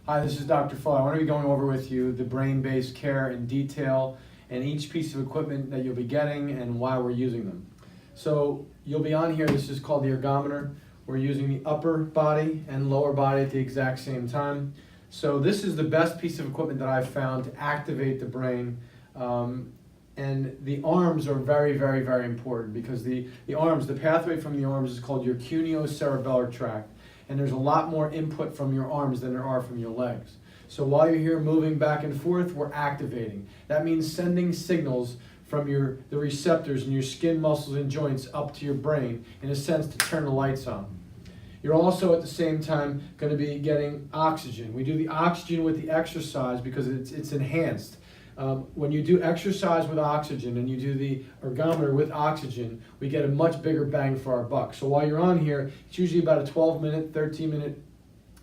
Hi, this is Dr. Farley. I want to be going over with you the brain-based care in detail and each piece of equipment that you'll be getting and why we're using them. So you'll be on here, this is called the ergometer. We're using the upper body and lower body at the exact same time. So this is the best piece of equipment that I've found to activate the brain. And the arms are very, very, very important because the pathway from the arms is called your cuneo-cerebellar tract. And there's a lot more input from your arms than there are from your legs. So while you're here moving back and forth, we're activating. That means sending signals from the receptors in your skin, muscles, and joints up to your brain, in a sense, to turn the lights on. You're also at the same time going to be getting oxygen. We do the oxygen with the exercise because it's enhanced. When you do exercise with oxygen and you do the ergometer with oxygen, we get a much bigger bang for our buck. So while you're on here, it's usually about a 12-minute, 13-minute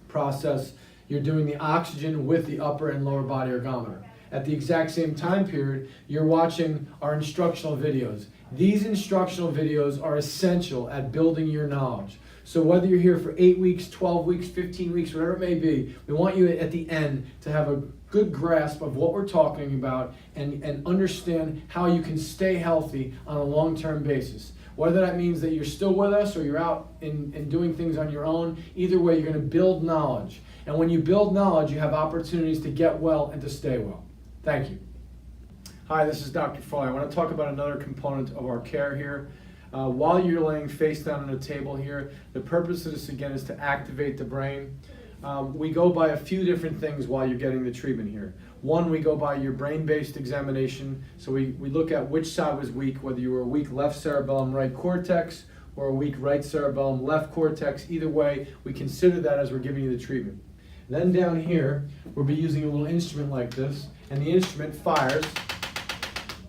process. You're doing the oxygen with the upper and lower body ergometer. At the exact same time period, you're watching our instructional videos. These instructional videos are essential at building your knowledge. So whether you're here for 8 weeks, 12 weeks, 15 weeks, whatever it may be, we want you at the end to have a good grasp of what we're talking about and understand how you can stay healthy on a long-term basis. Whether that means that you're still with us or you're out and doing things on your own, either way, you're going to build knowledge. And when you build knowledge, you have opportunities to get well and to stay well. Thank you. Hi, this is Dr. Farley. I want to talk about another component of our care here. While you're laying face down on the table here, the purpose of this again is to activate the brain. We go by a few different things while you're getting the treatment here. One, we go by your brain-based examination. So we look at which side was weak, whether you were a weak left cerebellum, right cortex, or a weak right cerebellum, left cortex. Either way, we consider that as we're giving you the treatment. Then down here, we'll be using a little instrument like this, and the instrument fires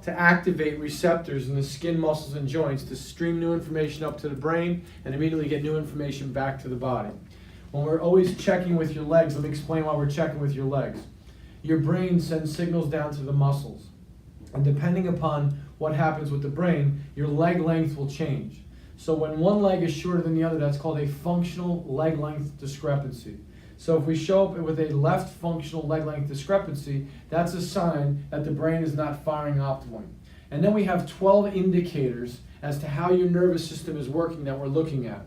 to activate receptors in the skin, muscles, and joints to stream new information up to the brain and immediately get new information back to the body. When we're always checking with your legs, let me explain why we're checking with your legs. Your brain sends signals down to the muscles. And depending upon what happens with the brain, your leg length will change. So when one leg is shorter than the other, that's called a functional leg length discrepancy. So if we show up with a left functional leg length discrepancy, that's a sign that the brain is not firing optimally. And then we have 12 indicators as to how your nervous system is working that we're looking at.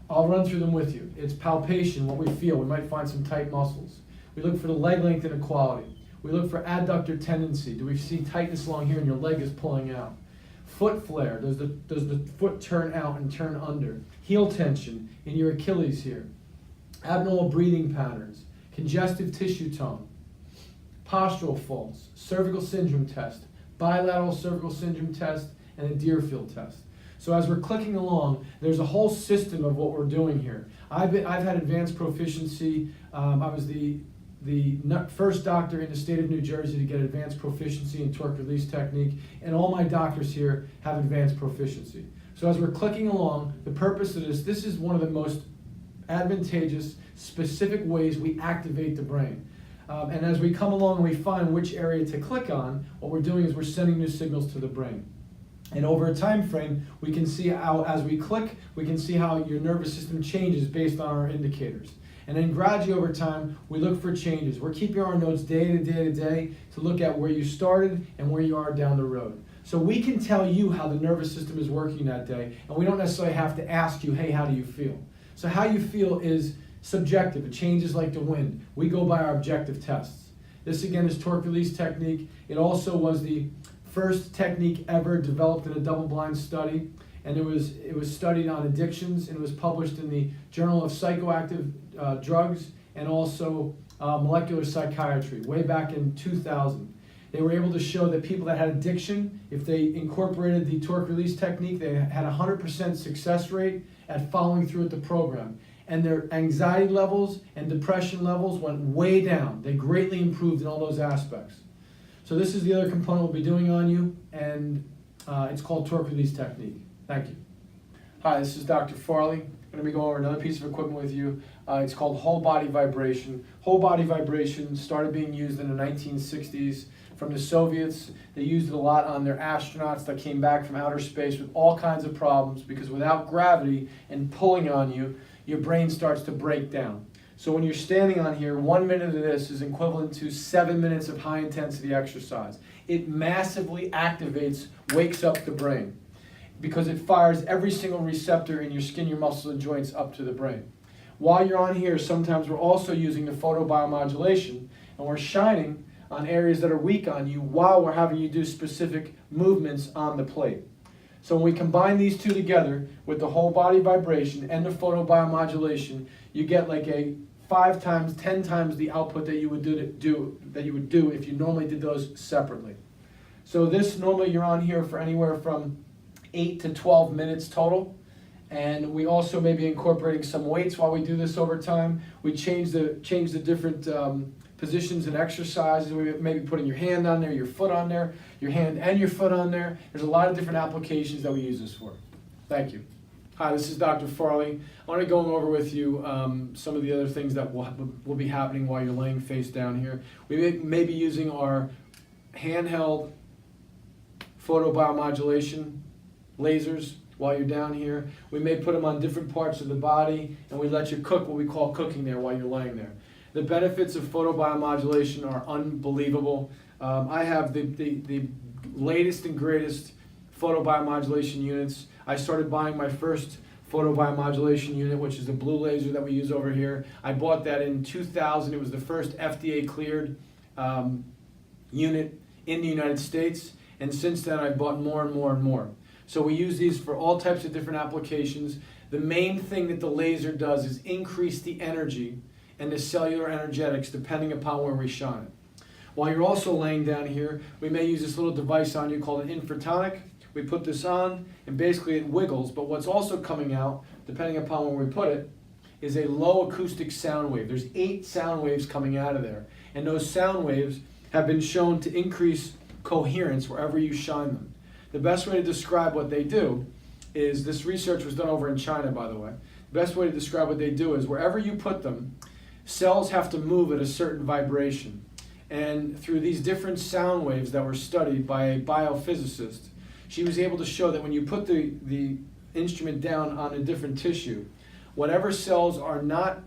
I'll run through them with you. It's palpation, what we feel. We might find some tight muscles. We look for the leg length inequality. We look for adductor tendency. Do we see tightness along here and your leg is pulling out? Foot flare. Does the foot turn out and turn under? Heel tension in your Achilles here. Abnormal breathing patterns. Congestive tissue tone. Postural faults. Cervical syndrome test. Bilateral cervical syndrome test and a Deerfield test. So as we're clicking along, there's a whole system of what we're doing here. I've had advanced proficiency. I was the first doctor in the state of New Jersey to get advanced proficiency in torque release technique, and all my doctors here have advanced proficiency. So as we're clicking along, the purpose of this is one of the most advantageous, specific ways we activate the brain. And as we come along and we find which area to click on, what we're doing is we're sending new signals to the brain. And over a time frame, we can see how, as we click, we can see how your nervous system changes based on our indicators. And then gradually over time, we look for changes. We're keeping our notes day to day to day to look at where you started and where you are down the road. So we can tell you how the nervous system is working that day, and we don't necessarily have to ask you, hey, how do you feel? So how you feel is subjective. It changes like the wind. We go by our objective tests. This again is torque release technique. It also was the first technique ever developed in a double-blind study, and it was studied on addictions, and it was published in the Journal of Psychoactive Drugs and also Molecular Psychiatry way back in 2000. They were able to show that people that had addiction, if they incorporated the torque release technique, they had a 100% success rate at following through with the program. And their anxiety levels and depression levels went way down. They greatly improved in all those aspects. So this is the other component we'll be doing on you, and it's called torque release technique. Thank you. Hi, this is Dr. Farley. I'm going to be going over another piece of equipment with you. It's called whole body vibration. Whole body vibration started being used in the 1960s from the Soviets. They used it a lot on their astronauts that came back from outer space with all kinds of problems because without gravity and pulling on you, your brain starts to break down. So when you're standing on here, 1 minute of this is equivalent to 7 minutes of high intensity exercise. It massively activates, wakes up the brain, because it fires every single receptor in your skin, your muscles, and joints up to the brain. While you're on here, sometimes we're also using the photobiomodulation, and we're shining on areas that are weak on you while we're having you do specific movements on the plate. So when we combine these two together with the whole body vibration and the photobiomodulation, you get like a 5 times, 10 times the output that you would do if you normally did those separately. So this, normally you're on here for anywhere from 8 to 12 minutes total. And we also may be incorporating some weights while we do this over time. We change the different positions and exercises. We may be putting your hand on there, your foot on there, your hand and your foot on there. There's a lot of different applications that we use this for. Thank you. Hi, this is Dr. Farley. I want to go over with you some of the other things that will be happening while you're laying face down here. We may be using our handheld photobiomodulation lasers while you're down here. We may put them on different parts of the body, and we let you cook what we call cooking there while you're laying there. The benefits of photobiomodulation are unbelievable. I have the latest and greatest photobiomodulation units. I started buying my first photobiomodulation unit, which is the blue laser that we use over here. I bought that in 2000. It was the first FDA cleared unit in the United States, and since then I've bought more and more and more. So we use these for all types of different applications. The main thing that the laser does is increase the energy and the cellular energetics depending upon where we shine it. While you're also laying down here, we may use this little device on you called an infratonic. We put this on and basically it wiggles, but what's also coming out, depending upon where we put it, is a low acoustic sound wave. There's 8 sound waves coming out of there, and those sound waves have been shown to increase coherence wherever you shine them. The best way to describe what they do is, this research was done over in China, by the way. The best way to describe what they do is wherever you put them, cells have to move at a certain vibration. And through these different sound waves that were studied by a biophysicist, she was able to show that when you put the instrument down on a different tissue, whatever cells are not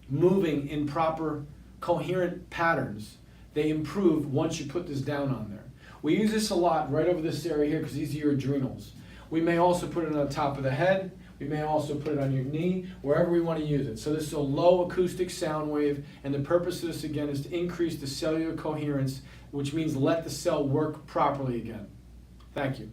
moving in proper coherent patterns, they improve once you put this down on there. We use this a lot right over this area here because these are your adrenals. We may also put it on the top of the head. We may also put it on your knee, wherever we want to use it. So this is a low acoustic sound wave, and the purpose of this again is to increase the cellular coherence, which means let the cell work properly again. Thank you.